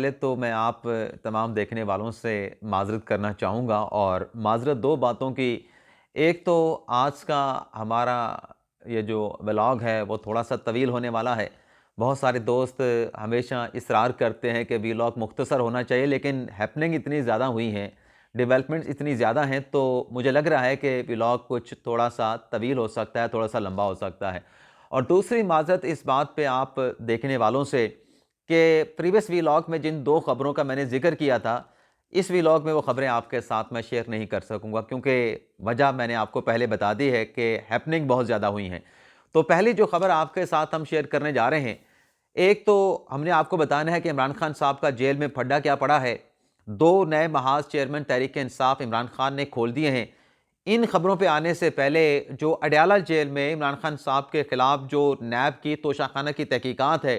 پہلے تو میں آپ تمام دیکھنے والوں سے معذرت کرنا چاہوں گا، اور معذرت دو باتوں کی۔ ایک تو آج کا ہمارا یہ جو ولاگ ہے وہ تھوڑا سا طویل ہونے والا ہے۔ بہت سارے دوست ہمیشہ اصرار کرتے ہیں کہ ولاگ مختصر ہونا چاہیے، لیکن ہیپننگ اتنی زیادہ ہوئی ہیں، ڈیولپمنٹس اتنی زیادہ ہیں، تو مجھے لگ رہا ہے کہ ولاگ کچھ تھوڑا سا طویل ہو سکتا ہے، تھوڑا سا لمبا ہو سکتا ہے۔ اور دوسری معذرت اس بات پہ آپ دیکھنے والوں سے کہ پریویس ویلاگ میں جن دو خبروں کا میں نے ذکر کیا تھا، اس ویلاگ میں وہ خبریں آپ کے ساتھ میں شیئر نہیں کر سکوں گا، کیونکہ وجہ میں نے آپ کو پہلے بتا دی ہے کہ ہیپننگ بہت زیادہ ہوئی ہیں۔ تو پہلی جو خبر آپ کے ساتھ ہم شیئر کرنے جا رہے ہیں، ایک تو ہم نے آپ کو بتانا ہے کہ عمران خان صاحب کا جیل میں پھڈا کیا پڑا ہے۔ دو نئے محاذ چیئرمین تحریک انصاف عمران خان نے کھول دیے ہیں۔ ان خبروں پہ آنے سے پہلے جو اڈیالہ جیل میں عمران خان صاحب کے خلاف جو نیب کی توشاخانہ کی تحقیقات ہے،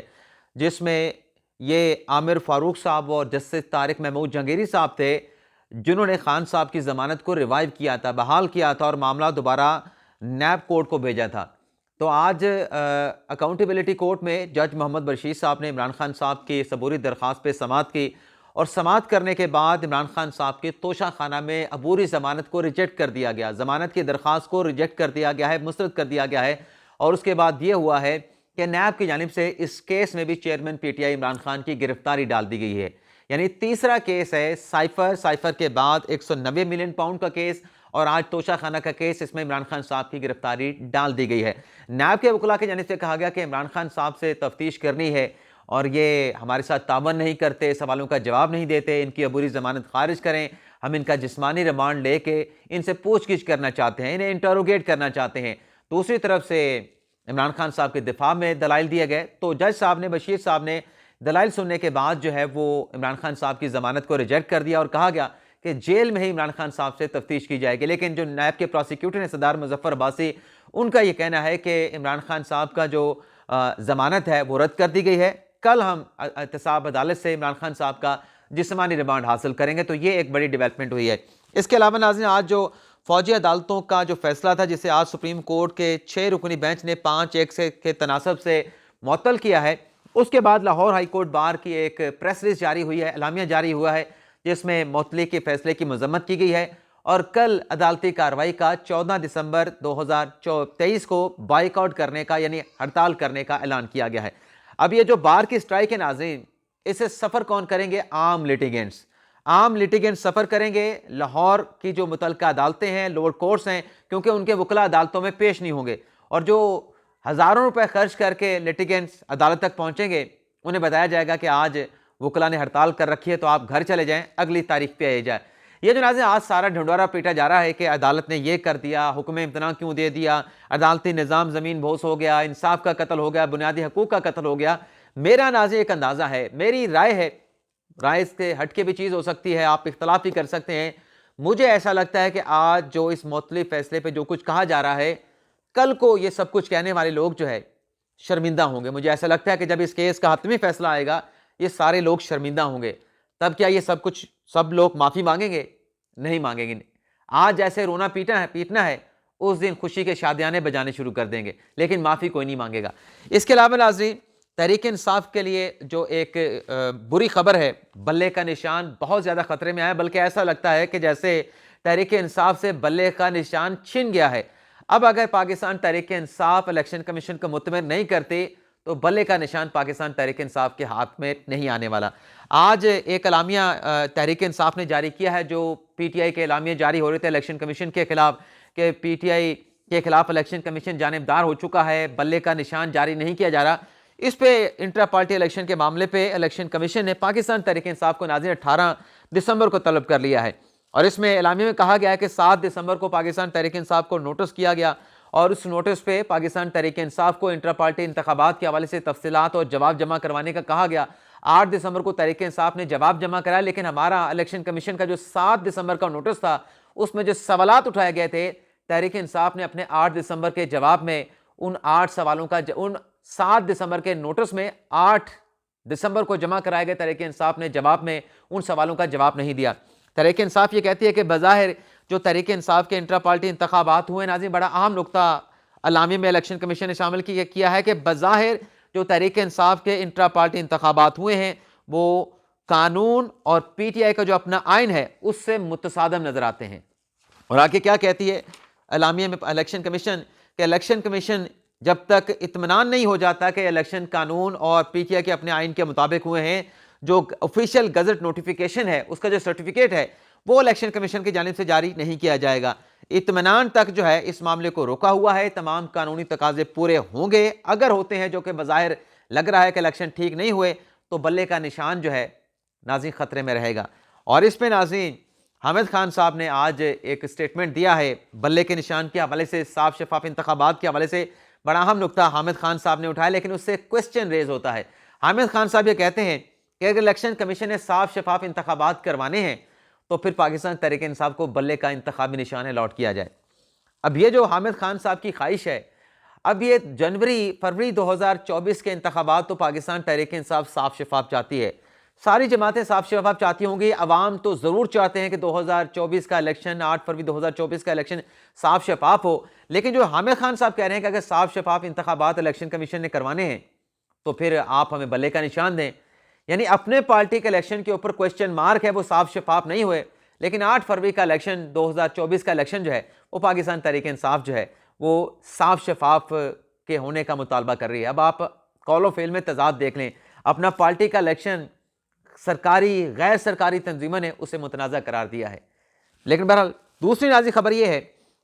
جس میں یہ عامر فاروق صاحب اور جسٹس طارق محمود جہانگیری صاحب تھے، جنہوں نے خان صاحب کی ضمانت کو ریوائیو کیا تھا، بحال کیا تھا اور معاملہ دوبارہ نیب کورٹ کو بھیجا تھا۔ تو آج اکاؤنٹیبلٹی کورٹ میں جج محمد برشید صاحب نے عمران خان صاحب کی صبوری درخواست پہ سماعت کی، اور سماعت کرنے کے بعد عمران خان صاحب کی توشہ خانہ میں عبوری ضمانت کو ریجیکٹ کر دیا گیا، ضمانت کی درخواست کو ریجیکٹ کر دیا گیا ہے، مسترد کر دیا گیا ہے۔ اور اس کے بعد یہ ہوا ہے کہ نیب کی جانب سے اس کیس میں بھی chairman P T I Imran Khan کی گرفتاری ڈال دی گئی ہے۔ یعنی تیسرا کیس ہے سائفر کے بعد 190 ملین پاؤنڈ کا کیس، اور آج توشہ خانہ کا کیس، اس میں عمران خان صاحب کی گرفتاری ڈال دی گئی ہے۔ نیب کے وکلاء کی جانب سے کہا گیا کہ عمران خان صاحب سے تفتیش کرنی ہے، اور یہ ہمارے ساتھ تعاون نہیں کرتے، سوالوں کا جواب نہیں دیتے، ان کی عبوری ضمانت خارج کریں، ہم ان کا جسمانی ریمانڈ لے کے ان سے پوچھ گچھ کرنا چاہتے ہیں، انہیں انٹروگیٹ کرنا چاہتے ہیں۔ دوسری طرف سے عمران خان صاحب کے دفاع میں دلائل دیے گئے، تو جج صاحب نے، بشیر صاحب نے دلائل سننے کے بعد جو ہے وہ عمران خان صاحب کی ضمانت کو ریجیکٹ کر دیا، اور کہا گیا کہ جیل میں ہی عمران خان صاحب سے تفتیش کی جائے گی۔ لیکن جو نیب کے پروسیکیوٹر ہیں سردار مظفر عباسی، ان کا یہ کہنا ہے کہ عمران خان صاحب کا جو ضمانت ہے وہ رد کر دی گئی ہے، کل ہم احتساب عدالت سے عمران خان صاحب کا جسمانی ریمانڈ حاصل کریں گے۔ تو یہ ایک بڑی ڈیولپمنٹ ہوئی ہے۔ اس کے علاوہ ناظرین، آج جو فوجی عدالتوں کا جو فیصلہ تھا، جسے آج سپریم کورٹ کے 6 رکنی بینچ نے 5-1 کے تناسب سے معطل کیا ہے، اس کے بعد لاہور ہائی کورٹ بار کی ایک پریس ریلیز جاری ہوئی ہے، اعلامیہ جاری ہوا ہے، جس میں معطلی کے فیصلے کی مذمت کی گئی ہے، اور کل عدالتی کارروائی کا 14 دسمبر 2023 کو بائیک آؤٹ کرنے کا، یعنی ہڑتال کرنے کا اعلان کیا گیا ہے۔ اب یہ جو بار کی سٹرائک ہے ناظرین، اسے سفر کون کریں گے؟ عام لیٹیگنٹس۔ عام لیٹیگنٹ سفر کریں گے۔ لاہور کی جو متعلقہ عدالتیں ہیں، لوور کورٹس ہیں، کیونکہ ان کے وکلاء عدالتوں میں پیش نہیں ہوں گے، اور جو ہزاروں روپے خرچ کر کے لیٹیگنٹس عدالت تک پہنچیں گے، انہیں بتایا جائے گا کہ آج وکلاء نے ہڑتال کر رکھی ہے تو آپ گھر چلے جائیں، اگلی تاریخ پہ آئے جائے۔ یہ جو ناظرین آج سارا ڈھنڈورا پیٹا جا رہا ہے کہ عدالت نے یہ کر دیا، حکم امتناع کیوں دے دیا، عدالتی نظام زمین بوس ہو گیا، انصاف کا قتل ہو گیا، بنیادی حقوق کا قتل ہو گیا، میرا ناظرین ایک اندازہ ہے، میری رائے ہے، رائے اس کے ہٹ کے بھی چیز ہو سکتی ہے، آپ اختلاف بھی کر سکتے ہیں، مجھے ایسا لگتا ہے کہ آج جو اس معطلی فیصلے پہ جو کچھ کہا جا رہا ہے، کل کو یہ سب کچھ کہنے والے لوگ جو ہے شرمندہ ہوں گے۔ مجھے ایسا لگتا ہے کہ جب اس کیس کا حتمی فیصلہ آئے گا، یہ سارے لوگ شرمندہ ہوں گے۔ تب کیا یہ سب لوگ معافی مانگیں گے؟ نہیں مانگیں گے۔ آج جیسے رونا پیٹنا ہے، اس دن خوشی کے شادیانے بجانے شروع کر دیں گے، لیکن معافی کوئی نہیں مانگے گا۔ اس کے علاوہ ناظرین، تحریک انصاف کے لیے جو ایک بری خبر ہے، بلے کا نشان بہت زیادہ خطرے میں آیا، بلکہ ایسا لگتا ہے کہ جیسے تحریک انصاف سے بلے کا نشان چھن گیا ہے۔ اب اگر پاکستان تحریک انصاف الیکشن کمیشن کو مطمئن نہیں کرتے تو بلے کا نشان پاکستان تحریک انصاف کے ہاتھ میں نہیں آنے والا۔ آج ایک اعلامیہ تحریک انصاف نے جاری کیا ہے، جو پی ٹی آئی کے اعلامیہ جاری ہو رہے تھے الیکشن کمیشن کے خلاف، کہ پی ٹی آئی کے خلاف الیکشن کمیشن جانبدار ہو چکا ہے، بلے کا نشان جاری نہیں کیا جا رہا۔ اس پہ انٹرا پارٹی الیکشن کے معاملے پہ الیکشن کمیشن نے پاکستان تحریک انصاف کو ناظرین 18 دسمبر کو طلب کر لیا ہے، اور اس میں اعلامیہ میں کہا گیا ہے کہ 7 دسمبر کو پاکستان تحریک انصاف کو نوٹس کیا گیا، اور اس نوٹس پہ پاکستان تحریک انصاف کو انٹرا پارٹی انتخابات کے حوالے سے تفصیلات اور جواب جمع کروانے کا کہا گیا۔ 8 دسمبر کو تحریک انصاف نے جواب جمع کرایا، لیکن ہمارا الیکشن کمیشن کا جو 7 دسمبر کا نوٹس تھا، اس میں جو سوالات اٹھائے گئے تھے، تحریک انصاف نے اپنے 8 دسمبر کے جواب میں ان 8 سوالوں کا ان 7 دسمبر کے نوٹس میں 8 دسمبر کو جمع کرائے گئے تحریک انصاف نے جواب میں ان سوالوں کا جواب نہیں دیا۔ تحریک انصاف یہ کہتی ہے کہ بظاہر جو تحریک انصاف کے انٹرا پارٹی انتخابات ہوئے، ناظرین بڑا اہم نقطہ اعلامیہ میں الیکشن کمیشن نے شامل کیا ہے کہ بظاہر جو تحریک انصاف کے انٹرا پارٹی انتخابات ہوئے ہیں وہ قانون اور پی ٹی آئی کا جو اپنا آئین ہے اس سے متصادم نظر آتے ہیں۔ اور آگے کیا کہتی ہے اعلامیہ میں الیکشن کمیشن، کہ الیکشن کمیشن جب تک اطمینان نہیں ہو جاتا کہ الیکشن قانون اور پی ٹی آئی کے اپنے آئین کے مطابق ہوئے ہیں، جو آفیشیل گزٹ نوٹیفیکیشن ہے اس کا جو سرٹیفکیٹ ہے وہ الیکشن کمیشن کی جانب سے جاری نہیں کیا جائے گا۔ اطمینان تک جو ہے اس معاملے کو روکا ہوا ہے، تمام قانونی تقاضے پورے ہوں گے، اگر ہوتے ہیں جو کہ بظاہر لگ رہا ہے کہ الیکشن ٹھیک نہیں ہوئے تو بلے کا نشان جو ہے ناظرین خطرے میں رہے گا۔ اور اس پہ ناظرین حامد خان صاحب نے آج ایک سٹیٹمنٹ دیا ہے بلے کے نشان کے حوالے سے، صاف شفاف انتخابات کے حوالے سے۔ بڑا اہم نقطہ حامد خان صاحب نے اٹھایا، لیکن اس سے کوسچن ریز ہوتا ہے۔ حامد خان صاحب یہ کہتے ہیں کہ اگر الیکشن کمیشن نے صاف شفاف انتخابات کروانے ہیں تو پھر پاکستان تحریک انصاف کو بلے کا انتخابی نشان الاٹ کیا جائے۔ اب یہ جو حامد خان صاحب کی خواہش ہے، اب یہ فروری 2024 کے انتخابات تو پاکستان تحریک انصاف صاف شفاف چاہتی ہے، ساری جماعتیں صاف شفاف چاہتی ہوں گی، عوام تو ضرور چاہتے ہیں کہ 2024 کا الیکشن 8 فروری 2024 کا الیکشن صاف شفاف ہو، لیکن جو حامد خان صاحب کہہ رہے ہیں کہ اگر صاف شفاف انتخابات الیکشن کمیشن نے کروانے ہیں تو پھر آپ ہمیں بلے کا نشان دیں، یعنی اپنے پارٹی کے الیکشن کے اوپر کوسچن مارک ہے، وہ صاف شفاف نہیں ہوئے، لیکن 8 فروری کا الیکشن 2024 کا الیکشن جو ہے وہ پاکستان تحریک انصاف جو ہے وہ صاف شفاف کے ہونے کا مطالبہ کر رہی ہے۔ اب آپ قول و فعل میں تضاد دیکھ لیں، اپنا پارٹی کا الیکشن سرکاری غیر سرکاری تنظیموں نے اسے متنازع قرار دیا ہے۔ لیکن بہرحال دوسری نازی خبر یہ ہے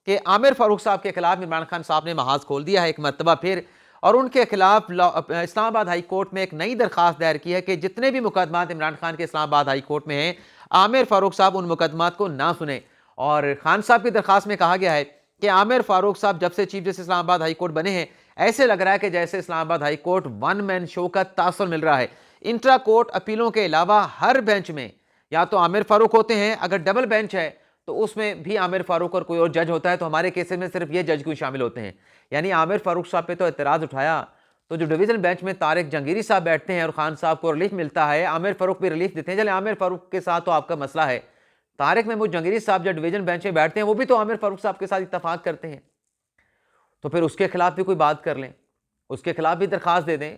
کہ عامر فاروق صاحب کے خلاف عمران خان صاحب نے محاذ کھول دیا ہے ایک مرتبہ پھر، اور ان کے خلاف اسلام آباد ہائی کورٹ میں ایک نئی درخواست دائر کی ہے کہ جتنے بھی مقدمات عمران خان کے اسلام آباد ہائی کورٹ میں ہیں، عامر فاروق صاحب ان مقدمات کو نہ سنیں۔ اور خان صاحب کی درخواست میں کہا گیا ہے کہ عامر فاروق صاحب جب سے چیف جسٹس اسلام آباد ہائی کورٹ بنے ہیں، ایسے لگ رہا ہے کہ جیسے اسلام آباد ہائی کورٹ ون مین شو کا تاثر مل رہا ہے۔ انٹرا کورٹ اپیلوں کے علاوہ ہر بینچ میں یا تو عامر فاروق ہوتے ہیں، اگر ڈبل بینچ ہے تو اس میں بھی عامر فاروق اور کوئی اور جج ہوتا ہے، تو ہمارے کیسز میں صرف یہ جج کوئی شامل ہوتے ہیں۔ یعنی عامر فاروق صاحب پہ تو اعتراض اٹھایا تو جو ڈویژن بینچ میں طارق جہانگیری صاحب بیٹھتے ہیں اور خان صاحب کو ریلیف ملتا ہے، عامر فاروق بھی ریلیف دیتے ہیں۔ چلے عامر فاروق کے ساتھ تو آپ کا مسئلہ ہے، طارق محمود جہانگیری صاحب جو ڈویژن بینچ میں بیٹھتے ہیں وہ بھی تو عامر فاروق صاحب کے ساتھ اتفاق کرتے ہیں، تو پھر اس کے خلاف بھی کوئی بات کر لیں، اس کے خلاف بھی درخواست دے دیں۔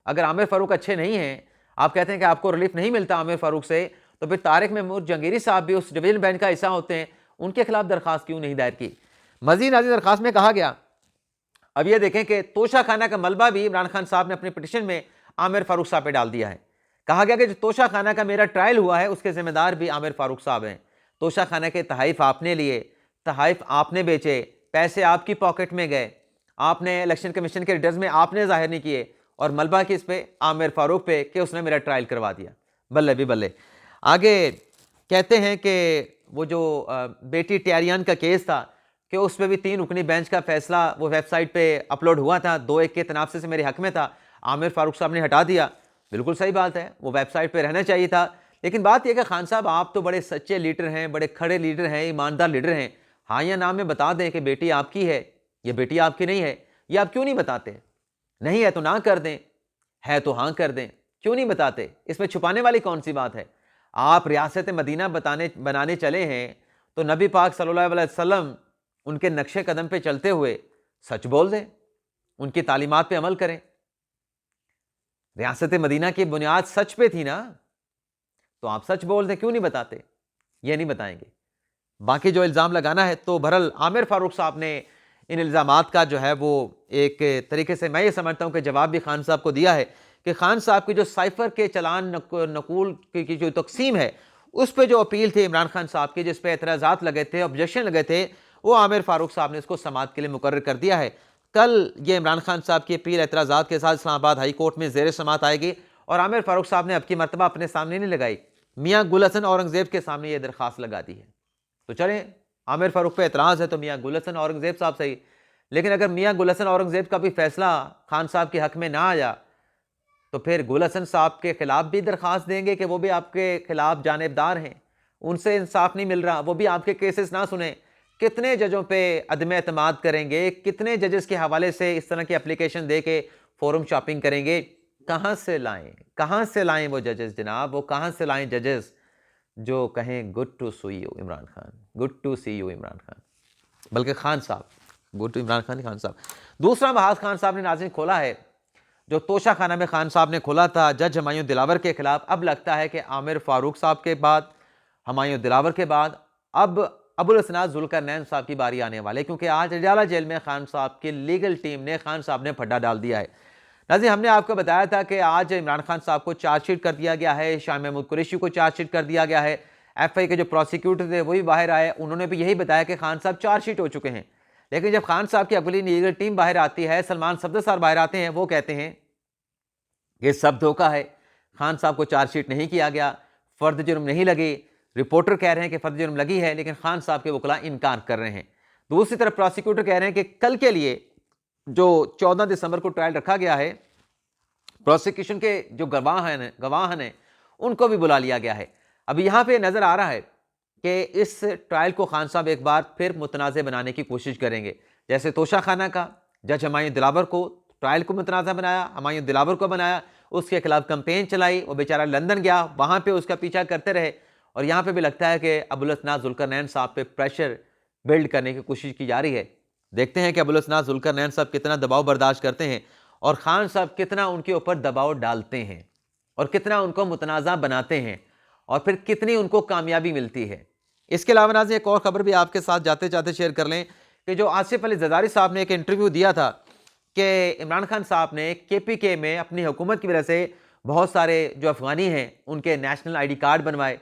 اگر عامر فاروق اچھے نہیں ہیں، آپ کہتے ہیں کہ آپ کو ریلیف نہیں ملتا عامر فاروق سے، تو پھر طارق محمود جہانگیری صاحب بھی اس ڈویژن بینچ کا حصہ ہوتے ہیں، ان کے خلاف درخواست کیوں نہیں دائر کی؟ مزید آگے درخواست میں کہا گیا، اب یہ دیکھیں کہ توشہ خانہ کا ملبہ بھی عمران خان صاحب نے اپنی پٹیشن میں عامر فاروق صاحب پہ ڈال دیا ہے۔ کہا گیا کہ جو توشہ خانہ کا میرا ٹرائل ہوا ہے اس کے ذمہ دار بھی عامر فاروق صاحب ہیں۔ توشہ خانہ کے تحائف آپ نے لیے، تحائف آپ نے بیچے، پیسے آپ کی پاکٹ میں گئے، آپ نے الیکشن کمیشن کے ریٹرنز میں آپ نے ظاہر نہیں کیے، اور ملبہ کس پہ؟ عامر فاروق پہ، کہ اس نے میرا ٹرائل کروا دیا۔ بلے بھی بلے۔ آگے کہتے ہیں کہ وہ جو بیٹی ٹیاریان کا کیس تھا کہ اس پہ بھی 3 رکنی بینچ کا فیصلہ وہ ویب سائٹ پہ اپلوڈ ہوا تھا، 2-1 کے تنافس سے میرے حق میں تھا، عامر فاروق صاحب نے ہٹا دیا۔ بالکل صحیح بات ہے، وہ ویب سائٹ پہ رہنا چاہیے تھا، لیکن بات یہ کہ خان صاحب آپ تو بڑے سچے لیڈر ہیں، بڑے کھڑے لیڈر ہیں، ایماندار لیڈر ہیں، ہاں یا نام میں بتا دیں کہ بیٹی آپ کی ہے، یہ بیٹی آپ کی نہیں ہے، یہ آپ کیوں نہیں بتاتے؟ نہیں ہے تو نہ کر دیں، ہے تو ہاں کر دیں، کیوں نہیں بتاتے؟ اس میں چھپانے والی کون سی بات ہے؟ آپ ریاست مدینہ بنانے چلے ہیں تو نبی پاک صلی اللہ علیہ وسلم ان کے نقش قدم پہ چلتے ہوئے سچ بول دیں، ان کی تعلیمات پہ عمل کریں۔ ریاست مدینہ کی بنیاد سچ پہ تھی نا، تو آپ سچ بول دیں، کیوں نہیں بتاتے؟ یہ نہیں بتائیں گے۔ باقی جو الزام لگانا ہے تو بہرحال عامر فاروق صاحب نے ان الزامات کا جو ہے وہ ایک طریقے سے میں یہ سمجھتا ہوں کہ جواب بھی خان صاحب کو دیا ہے کہ خان صاحب کی جو سائفر کے چلان نقول کی جو تقسیم ہے اس پہ جو اپیل تھی عمران خان صاحب کی، جس پہ اعتراضات لگے تھے، آبجیکشن لگے تھے، وہ عامر فاروق صاحب نے اس کو سماعت کے لیے مقرر کر دیا ہے۔ کل یہ عمران خان صاحب کی اپیل اعتراضات کے ساتھ اسلام آباد ہائی کورٹ میں زیر سماعت آئے گی، اور عامر فاروق صاحب نے اب کی مرتبہ اپنے سامنے نہیں لگائی، میاں گل حسن اورنگزیب کے سامنے یہ درخواست لگا دی ہے۔ تو چلیں، عامر فاروق پہ اعتراض ہے تو میاں گل حسن اورنگزیب صاحب صحیح، لیکن اگر میاں گل حسن اورنگزیب کا بھی فیصلہ خان صاحب کے حق میں نہ آیا تو پھر گل حسن صاحب کے خلاف بھی درخواست دیں گے کہ وہ بھی آپ کے خلاف جانبدار ہیں، ان سے انصاف نہیں مل رہا، وہ بھی آپ کے کیسز نہ سنیں۔ کتنے ججوں پہ عدم اعتماد کریں گے؟ کتنے ججز کے حوالے سے اس طرح کی اپلیکیشن دے کے فورم شاپنگ کریں گے؟ کہاں سے لائیں وہ ججز جناب؟ وہ کہاں سے لائیں ججز جو کہیں good to see you Imran Khan, good to see you Imran Khan, بلکہ خان صاحب گڈ ٹو عمران خان صاحب۔ دوسرا محاذ خان صاحب نے ناظرین کھولا ہے جو توشہ خانہ میں خان صاحب نے کھولا تھا جج ہمایوں دلاور کے خلاف، اب لگتا ہے کہ عامر فاروق صاحب کے بعد، ہمایوں دلاور کے بعد اب ابوالاسناد ذوالقرنین صاحب کی باری آنے والے، کیونکہ آج اڈیالہ جیل میں خان صاحب کی لیگل ٹیم نے خان صاحب نے پھڈا ڈال دیا ہے۔ ناظرین، ہم نے آپ کو بتایا تھا کہ آج عمران خان صاحب کو چارج شیٹ کر دیا گیا ہے، شاہ محمود قریشی کو چارج شیٹ کر دیا گیا ہے، ایف آئی کے جو پروسیکیوٹر تھے وہی باہر آئے، انہوں نے بھی یہی بتایا کہ خان صاحب چارج شیٹ ہو چکے ہیں۔ لیکن جب خان صاحب کی اگلی لیگل ٹیم باہر آتی ہے، سلمان صفدر صاحب باہر آتے ہیں، وہ کہتے ہیں یہ سب دھوکہ ہے، خان صاحب کو چارج شیٹ نہیں کیا گیا، فرد جرم نہیں لگی۔ رپورٹر کہہ رہے ہیں کہ فرد جرم لگی ہے، لیکن خان صاحب کے وکلاء انکار کر رہے ہیں۔ دوسری طرف پروسیکیوٹر کہہ رہے ہیں کہ کل کے لیے جو 14 دسمبر کو ٹرائل رکھا گیا ہے، پروسیکیوشن کے جو گواہ ہیں ان کو بھی بلا لیا گیا ہے۔ اب یہاں پہ نظر آ رہا ہے کہ اس ٹرائل کو خان صاحب ایک بار پھر متنازع بنانے کی کوشش کریں گے، جیسے توشہ خانہ کا جج ہمایوں دلاور کو ٹرائل کو متنازع بنایا، ہمایوں دلاور کو بنایا، اس کے خلاف کمپین چلائی، وہ بیچارہ لندن گیا، وہاں پہ اس کا پیچھا کرتے رہے، اور یہاں پہ بھی لگتا ہے کہ ابوالاسناد ذوالقرنین صاحب پہ پریشر بلڈ کرنے کی کوشش کی جا رہی ہے۔ دیکھتے ہیں کہ ابوالاسناد ذوالقرنین صاحب کتنا دباؤ برداشت کرتے ہیں اور خان صاحب کتنا ان کے اوپر دباؤ ڈالتے ہیں اور کتنا ان کو متنازع بناتے ہیں اور پھر کتنی ان کو کامیابی ملتی ہے۔ اس کے علاوہ ناظرین ایک اور خبر بھی آپ کے ساتھ جاتے جاتے شیئر کر لیں کہ جو آصف علی زرداری صاحب نے ایک انٹرویو دیا تھا کہ عمران خان صاحب نے کے پی کے میں اپنی حکومت کی وجہ سے بہت سارے جو افغانی ہیں ان کے نیشنل آئی ڈی کارڈ بنوائے،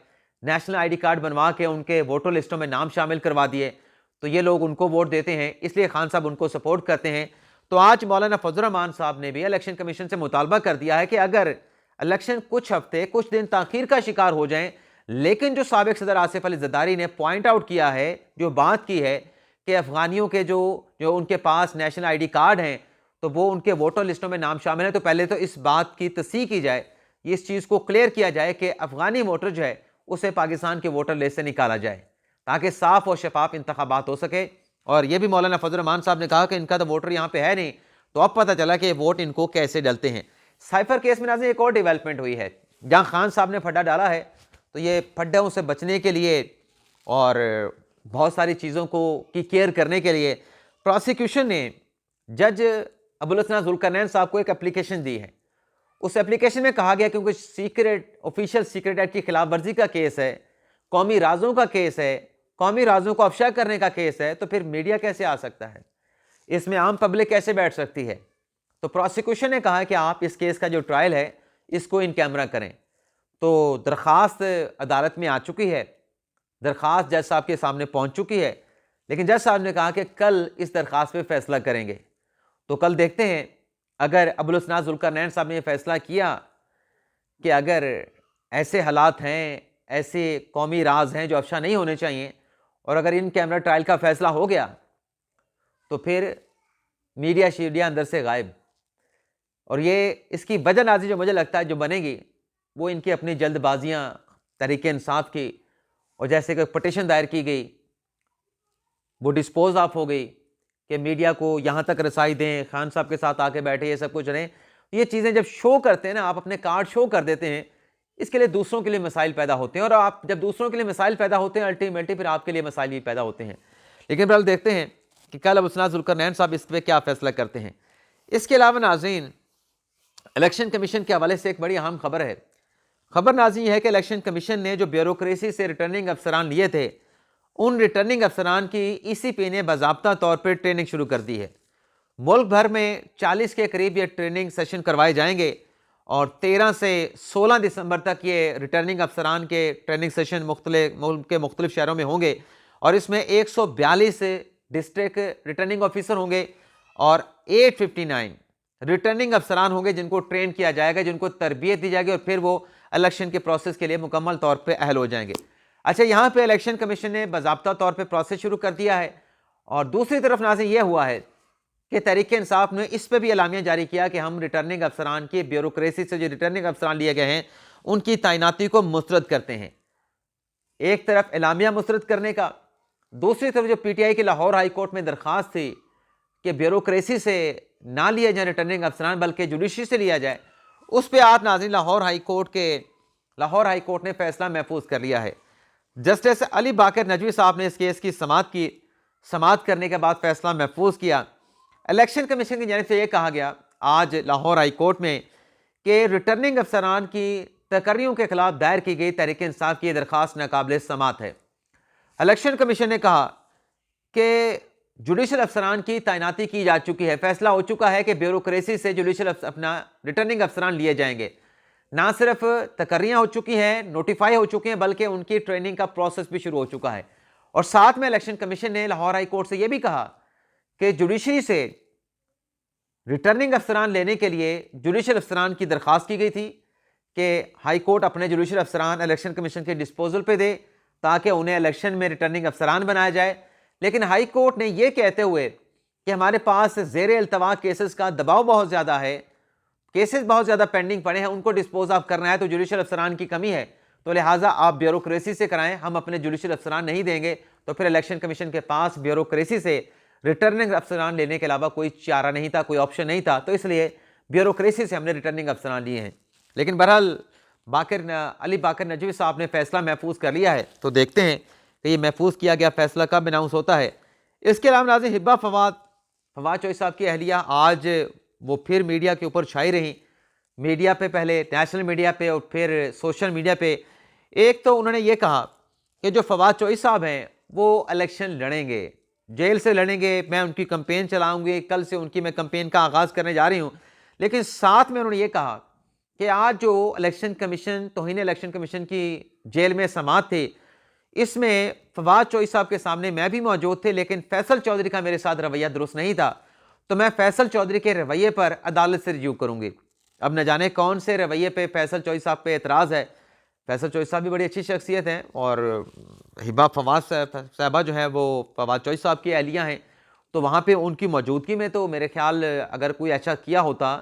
نیشنل آئی ڈی کارڈ بنوا کے ان کے ووٹر لسٹوں میں نام شامل کروا دیے، تو یہ لوگ ان کو ووٹ دیتے ہیں، اس لیے خان صاحب ان کو سپورٹ کرتے ہیں۔ تو آج مولانا فضل الرحمان صاحب نے بھی الیکشن کمیشن سے مطالبہ کر دیا ہے کہ اگر الیکشن کچھ ہفتے کچھ دن تاخیر کا شکار ہو جائیں، لیکن جو سابق صدر آصف علی زرداری نے پوائنٹ آؤٹ کیا ہے، جو بات کی ہے کہ افغانیوں کے جو ان کے پاس نیشنل آئی ڈی کارڈ ہیں تو وہ ان کے ووٹر لسٹوں میں نام شامل ہے، تو پہلے تو اس بات کی تصحیح کی جائے، اس چیز کو کلیئر کیا جائے کہ افغانی ووٹر جو ہے اسے پاکستان کے ووٹر لسٹ سے نکالا جائے تاکہ صاف اور شفاف انتخابات ہو سکے۔ اور یہ بھی مولانا فضل الرحمان صاحب نے کہا کہ ان کا تو ووٹر یہاں پہ ہے نہیں، تو اب پتہ چلا کہ ووٹ ان کو کیسے ڈلتے ہیں۔ سائفر کیس میں ناظرین ایک اور ڈیولپمنٹ ہوئی ہے، جہاں خان صاحب نے پھڈا ڈالا ہے، تو یہ پھڈوں سے بچنے کے لیے اور بہت ساری چیزوں کی کیئر کرنے کے لیے پروسیکیوشن نے جج ابوالاسناد ذوالقرنین صاحب کو ایک اپلیکیشن دی ہے۔ اس اپلیکیشن میں کہا گیا کیونکہ آفیشیل سیکرٹ ایکٹ کی خلاف ورزی کا کیس ہے، قومی رازوں کا کیس ہے، قومی رازوں کو افشا کرنے کا کیس ہے، تو پھر میڈیا کیسے آ سکتا ہے، اس میں عام پبلک کیسے بیٹھ سکتی ہے؟ تو پروسیکیوشن نے کہا کہ آپ اس کیس کا جو ٹرائل ہے اس کو ان کیمرہ کریں۔ تو درخواست عدالت میں آ چکی ہے، درخواست جج صاحب کے سامنے پہنچ چکی ہے، لیکن جج صاحب نے کہا کہ کل اس درخواست پہ فیصلہ کریں گے۔ تو کل دیکھتے ہیں اگر ابوالاسناد ذوالقرنین صاحب نے یہ فیصلہ کیا کہ اگر ایسے حالات ہیں، ایسے قومی راز ہیں جو افشا نہیں ہونے چاہیے، اور اگر ان کیمرہ ٹرائل کا فیصلہ ہو گیا تو پھر میڈیا شیڈیا اندر سے غائب۔ اور یہ اس کی وجہ ناظرین جو مجھے لگتا ہے جو بنے گی وہ ان کی اپنی جلد بازیاں تحریک انصاف کی، اور جیسے کہ پٹیشن دائر کی گئی وہ ڈسپوز آف ہو گئی کہ میڈیا کو یہاں تک رسائی دیں، خان صاحب کے ساتھ آ کے بیٹھے، یہ سب کچھ رہیں۔ یہ چیزیں جب شو کرتے ہیں نا، آپ اپنے کارڈ شو کر دیتے ہیں، اس کے لیے دوسروں کے لیے مسائل پیدا ہوتے ہیں، اور آپ جب دوسروں کے لیے مسائل پیدا ہوتے ہیں الٹیمیٹلی پھر آپ کے لیے مسائل بھی پیدا ہوتے ہیں۔ لیکن بہرحال دیکھتے ہیں کہ کل ابوالاسناد ذوالقرنین صاحب اس پہ کیا فیصلہ کرتے ہیں۔ اس کے علاوہ ناظرین الیکشن کمیشن کے حوالے سے ایک بڑی اہم خبر ہے۔ خبر ناظرین یہ ہے کہ الیکشن کمیشن نے جو بیوروکریسی سے ریٹرننگ افسران لیے تھے، ان ریٹرننگ افسران کی ای سی پی نے باضابطہ طور پر ٹریننگ شروع کر دی ہے۔ ملک بھر میں 40 کے قریب یہ ٹریننگ سیشن کروائے جائیں گے، اور 13 سے 16 دسمبر تک یہ ریٹرننگ افسران کے ٹریننگ سیشن ملک کے مختلف شہروں میں ہوں گے، اور اس میں 142 ڈسٹرکٹ ریٹرننگ آفیسر ہوں گے اور 859 ریٹرننگ افسران ہوں گے جن کو ٹرین کیا جائے گا، جن کو تربیت دی جائے گی، اور پھر وہ الیکشن کے پروسیس کے لیے مکمل طور پہ اہل ہو جائیں گے۔ اچھا، یہاں پہ الیکشن کمیشن نے باضابطہ طور پہ پروسیس شروع کر دیا ہے، اور دوسری طرف ناظرین یہ ہوا ہے کہ تحریک انصاف نے اس پہ بھی اعلامیہ جاری کیا کہ ہم ریٹرننگ افسران کی بیوروکریسی سے جو ریٹرننگ افسران لیے گئے ہیں ان کی تعیناتی کو مسترد کرتے ہیں۔ ایک طرف اعلامیہ مسترد کرنے کا، دوسری طرف جو پی ٹی آئی کی لاہور ہائی کورٹ میں درخواست تھی کہ بیوروکریسی سے نہ لیا جائے ریٹرننگ افسران بلکہ جوڈیشری سے لیا جائے، اس پہ آپ ناظرین لاہور ہائی کورٹ نے فیصلہ محفوظ کر لیا ہے۔ جسٹس علی باقر نجوی صاحب نے اس کیس کی سماعت کرنے کے بعد فیصلہ محفوظ کیا۔ الیکشن کمیشن کی جانب سے یہ کہا گیا آج لاہور ہائی کورٹ میں کہ ریٹرننگ افسران کی تقرریوں کے خلاف دائر کی گئی تحریک انصاف کی درخواست ناقابل سماعت ہے۔ الیکشن کمیشن نے کہا کہ جوڈیشل افسران کی تعیناتی کی جا چکی ہے، فیصلہ ہو چکا ہے کہ بیوروکریسی سے جوڈیشل اپنا ریٹرننگ افسران لیے جائیں گے۔ نہ صرف تقرریاں ہو چکی ہیں، نوٹیفائی ہو چکی ہیں، بلکہ ان کی ٹریننگ کا پروسیس بھی شروع ہو چکا ہے۔ اور ساتھ میں الیکشن کمیشن نے لاہور ہائی کورٹ سے یہ بھی کہا کہ جوڈیشری سے ریٹرننگ افسران لینے کے لیے جوڈیشل افسران کی درخواست کی گئی تھی کہ ہائی کورٹ اپنے جوڈیشل افسران الیکشن کمیشن کے ڈسپوزل پہ دے تاکہ انہیں الیکشن میں ریٹرننگ افسران بنایا جائے، لیکن ہائی کورٹ نے یہ کہتے ہوئے کہ ہمارے پاس زیر التوا کیسز کا دباؤ بہت زیادہ ہے، کیسز بہت زیادہ پینڈنگ پڑے ہیں، ان کو ڈسپوز آف کرنا ہے تو جوڈیشل افسران کی کمی ہے، تو لہٰذا آپ بیوروکریسی سے کرائیں، ہم اپنے جوڈیشل افسران نہیں دیں گے۔ تو پھر الیکشن کمیشن کے پاس بیوروکریسی سے ریٹرننگ افسران لینے کے علاوہ کوئی چارہ نہیں تھا، کوئی آپشن نہیں تھا، تو اس لیے بیوروکریسی سے ہم نے ریٹرننگ افسران لیے ہیں۔ لیکن بہرحال علی باقر نجوی صاحب نے فیصلہ محفوظ کر لیا ہے، تو دیکھتے ہیں کہ یہ محفوظ کیا گیا فیصلہ کب اناؤنس ہوتا ہے۔ اس کے علاوہ ناظرین، ہبہ فواد چوہدری صاحب کی اہلیہ آج وہ پھر میڈیا کے اوپر چھائی رہیں، میڈیا پہ، پہلے نیشنل میڈیا پہ اور پھر سوشل میڈیا پہ۔ ایک تو انہوں نے یہ کہا کہ جو فواد چوہدری صاحب ہیں وہ الیکشن لڑیں گے، جیل سے لڑیں گے، میں ان کی کمپین چلاؤں گی، کل سے ان کی میں کمپین کا آغاز کرنے جا رہی ہوں۔ لیکن ساتھ میں انہوں نے یہ کہا کہ آج جو الیکشن کمیشن، توہین الیکشن کمیشن کی جیل میں سماعت تھی، اس میں فواد چوہدری صاحب کے سامنے میں بھی موجود تھے، لیکن فیصل چودھری کا میرے ساتھ رویہ درست نہیں تھا، تو میں فیصل چودھری کے رویے پر عدالت سے رجوع کروں گی۔ اب نہ جانے کون سے رویے پہ فیصل چودھری صاحب پہ اعتراض ہے۔ فیصل چودھری صاحب بھی بڑی اچھی شخصیت ہیں، اور ہبہ فواد صاحبہ جو ہیں وہ فواد چودھری صاحب کی اہلیہ ہیں، تو وہاں پہ ان کی موجودگی میں تو میرے خیال اگر کوئی ایسا کیا ہوتا،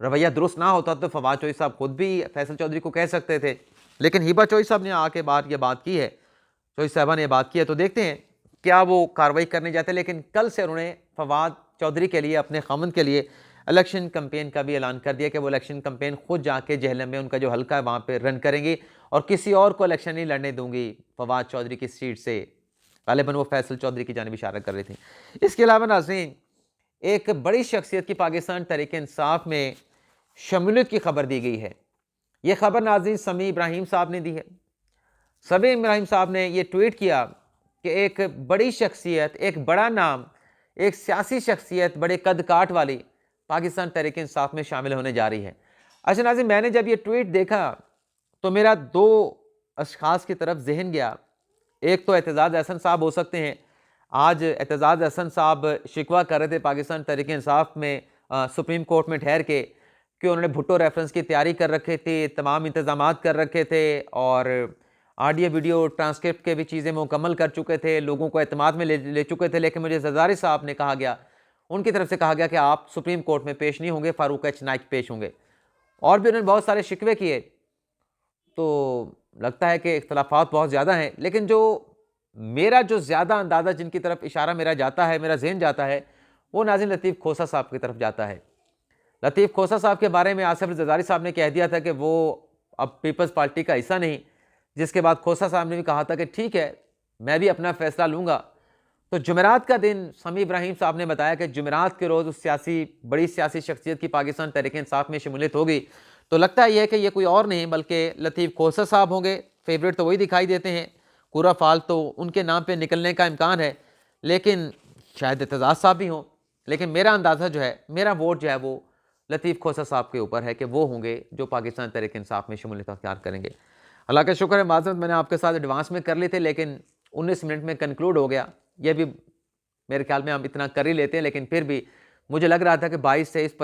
رویہ درست نہ ہوتا، تو فواد چودھری صاحب خود بھی فیصل چودھری کو کہہ سکتے تھے، لیکن ہبہ چودھری صاحب نے آ کے یہ بات کی ہے، چودھری صاحبہ نے یہ بات کی ہے، تو دیکھتے ہیں کیا وہ کارروائی کرنے جاتے ہیں۔ لیکن کل سے انہوں نے فواد چودھری کے لیے، اپنے خاوند کے لیے الیکشن کمپین کا بھی اعلان کر دیا کہ وہ الیکشن کمپین خود جا کے جہلم میں ان کا جو حلقہ ہے وہاں پہ رن کریں گی، اور کسی اور کو الیکشن نہیں لڑنے دوں گی فواد چودھری کی سیٹ سے۔ غالباً وہ فیصل چودھری کی جانب اشارہ کر رہی تھی۔ اس کے علاوہ ناظرین، ایک بڑی شخصیت کی پاکستان تحریک انصاف میں شمولیت کی خبر دی گئی ہے۔ یہ خبر ناظرین سمیع ابراہیم صاحب نے دی ہے۔ سمیع ابراہیم صاحب نے یہ ٹویٹ کیا کہ ایک بڑی شخصیت، ایک بڑا نام، ایک سیاسی شخصیت بڑے قد کاٹ والی پاکستان تحریک انصاف میں شامل ہونے جا رہی ہے۔ اچھا ناظرین، میں نے جب یہ ٹویٹ دیکھا تو میرا دو اشخاص کی طرف ذہن گیا۔ ایک تو اعتزاز احسن صاحب ہو سکتے ہیں۔ آج اعتزاز احسن صاحب شکوہ کر رہے تھے پاکستان تحریک انصاف میں سپریم کورٹ میں ٹھہر کے کہ انہوں نے بھٹو ریفرنس کی تیاری کر رکھے تھے، تمام انتظامات کر رکھے تھے، اور آڈیو ویڈیو ٹرانسکرپٹ کے بھی چیزیں مکمل کر چکے تھے، لوگوں کو اعتماد میں لے چکے تھے، لیکن مجھے زرداری صاحب نے کہا گیا، ان کی طرف سے کہا گیا کہ آپ سپریم کورٹ میں پیش نہیں ہوں گے، فاروق ایچ نائک پیش ہوں گے، اور بھی انہوں نے بہت سارے شکوے کیے۔ تو لگتا ہے کہ اختلافات بہت زیادہ ہیں، لیکن میرا جو زیادہ اندازہ جن کی طرف اشارہ میرا جاتا ہے، میرا ذہن جاتا ہے، وہ ناظرین لطیف کھوسہ صاحب کی طرف جاتا ہے۔ لطیف کھوسہ صاحب کے بارے میں آصف زرداری صاحب نے کہہ دیا تھا کہ وہ اب پیپلز پارٹی کا حصہ نہیں، جس کے بعد کھوسہ صاحب نے بھی کہا تھا کہ ٹھیک ہے، میں بھی اپنا فیصلہ لوں گا۔ تو جمعرات کا دن سمیع ابراہیم صاحب نے بتایا کہ جمعرات کے روز اس بڑی سیاسی شخصیت کی پاکستان تحریک انصاف میں شمولیت ہوگی، تو لگتا ہے یہ کہ یہ کوئی اور نہیں بلکہ لطیف کھوسہ صاحب ہوں گے۔ فیوریٹ تو وہی دکھائی دیتے ہیں، پورا فال تو ان کے نام پہ نکلنے کا امکان ہے، لیکن شاید اعتزاز صاحب بھی ہوں، لیکن میرا اندازہ جو ہے، میرا ووٹ جو ہے وہ لطیف کھوسہ صاحب کے اوپر ہے کہ وہ ہوں گے جو پاکستان تحریک انصاف میں شمولیت اختیار کریں گے۔ اللہ کا شکر ہے، معذرت میں نے آپ کے ساتھ ایڈوانس میں کر لی تھے، لیکن 19 منٹ میں کنکلوڈ ہو گیا۔ یہ بھی میرے خیال میں ہم اتنا کر ہی لیتے ہیں، لیکن پھر بھی مجھے لگ رہا تھا کہ 22 سے اس